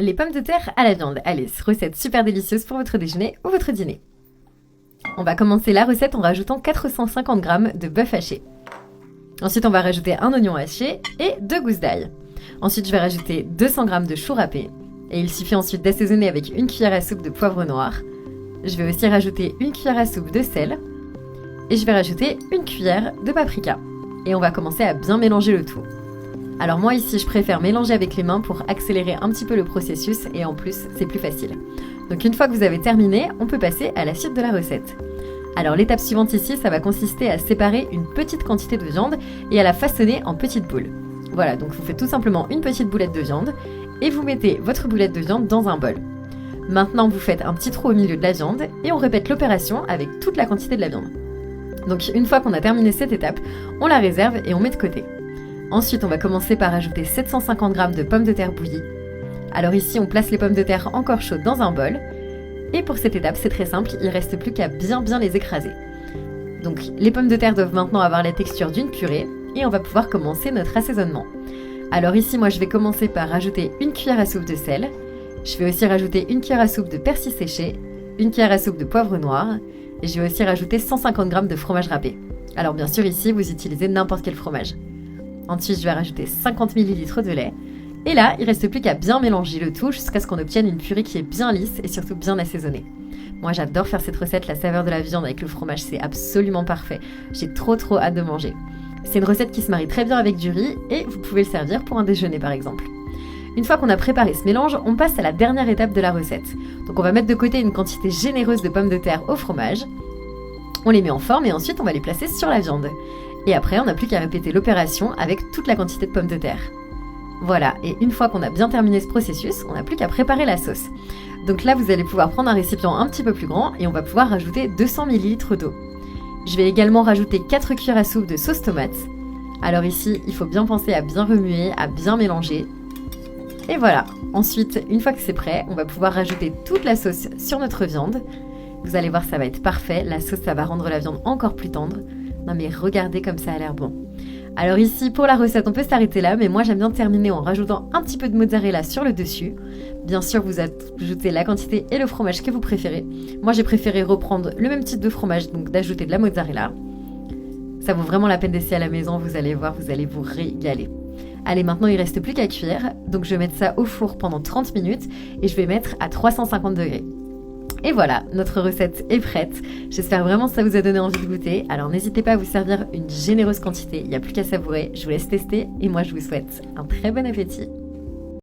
les pommes de terre à la viande. Allez, recette super délicieuse pour votre déjeuner ou votre dîner. On va commencer la recette en rajoutant 450 g de bœuf haché. Ensuite, on va rajouter un oignon haché et 2 gousses d'ail. Ensuite, je vais rajouter 200 g de chou râpé. Et il suffit ensuite d'assaisonner avec une cuillère à soupe de poivre noir. Je vais aussi rajouter une cuillère à soupe de sel. Et je vais rajouter une cuillère de paprika. Et on va commencer à bien mélanger le tout. Alors moi ici, je préfère mélanger avec les mains pour accélérer un petit peu le processus et en plus, c'est plus facile. Donc une fois que vous avez terminé, on peut passer à la suite de la recette. Alors l'étape suivante ici, ça va consister à séparer une petite quantité de viande et à la façonner en petites boules. Voilà, donc vous faites tout simplement une petite boulette de viande et vous mettez votre boulette de viande dans un bol. Maintenant, vous faites un petit trou au milieu de la viande et on répète l'opération avec toute la quantité de la viande. Donc une fois qu'on a terminé cette étape, on la réserve et on met de côté. Ensuite, on va commencer par ajouter 750 g de pommes de terre bouillies. Alors ici, on place les pommes de terre encore chaudes dans un bol. Et pour cette étape, c'est très simple, il ne reste plus qu'à bien les écraser. Donc les pommes de terre doivent maintenant avoir la texture d'une purée et on va pouvoir commencer notre assaisonnement. Alors ici, moi je vais commencer par rajouter une cuillère à soupe de sel. Je vais aussi rajouter une cuillère à soupe de persil séché, une cuillère à soupe de poivre noir et je vais aussi rajouter 150 g de fromage râpé. Alors bien sûr ici, vous utilisez n'importe quel fromage. Ensuite, je vais rajouter 50 ml de lait. Et là, il ne reste plus qu'à bien mélanger le tout jusqu'à ce qu'on obtienne une purée qui est bien lisse et surtout bien assaisonnée. Moi, j'adore faire cette recette, la saveur de la viande avec le fromage, c'est absolument parfait. J'ai trop hâte de manger. C'est une recette qui se marie très bien avec du riz et vous pouvez le servir pour un déjeuner par exemple. Une fois qu'on a préparé ce mélange, on passe à la dernière étape de la recette. Donc on va mettre de côté une quantité généreuse de pommes de terre au fromage. On les met en forme et ensuite on va les placer sur la viande. Et après, on n'a plus qu'à répéter l'opération avec toute la quantité de pommes de terre. Voilà, et une fois qu'on a bien terminé ce processus, on n'a plus qu'à préparer la sauce. Donc là, vous allez pouvoir prendre un récipient un petit peu plus grand et on va pouvoir rajouter 200 ml d'eau. Je vais également rajouter 4 cuillères à soupe de sauce tomate. Alors ici, il faut bien penser à bien remuer, à bien mélanger. Et voilà, ensuite, une fois que c'est prêt, on va pouvoir rajouter toute la sauce sur notre viande. Vous allez voir, ça va être parfait. La sauce, ça va rendre la viande encore plus tendre. Non mais regardez comme ça a l'air bon. Alors ici, pour la recette, on peut s'arrêter là, mais moi j'aime bien terminer en rajoutant un petit peu de mozzarella sur le dessus. Bien sûr, vous ajoutez la quantité et le fromage que vous préférez. Moi j'ai préféré reprendre le même type de fromage, donc d'ajouter de la mozzarella. Ça vaut vraiment la peine d'essayer à la maison, vous allez voir, vous allez vous régaler. Allez, maintenant il ne reste plus qu'à cuire, donc je vais mettre ça au four pendant 30 minutes et je vais mettre à 350 degrés. Et voilà, notre recette est prête. J'espère vraiment que ça vous a donné envie de goûter. Alors n'hésitez pas à vous servir une généreuse quantité. Il n'y a plus qu'à savourer. Je vous laisse tester et moi je vous souhaite un très bon appétit.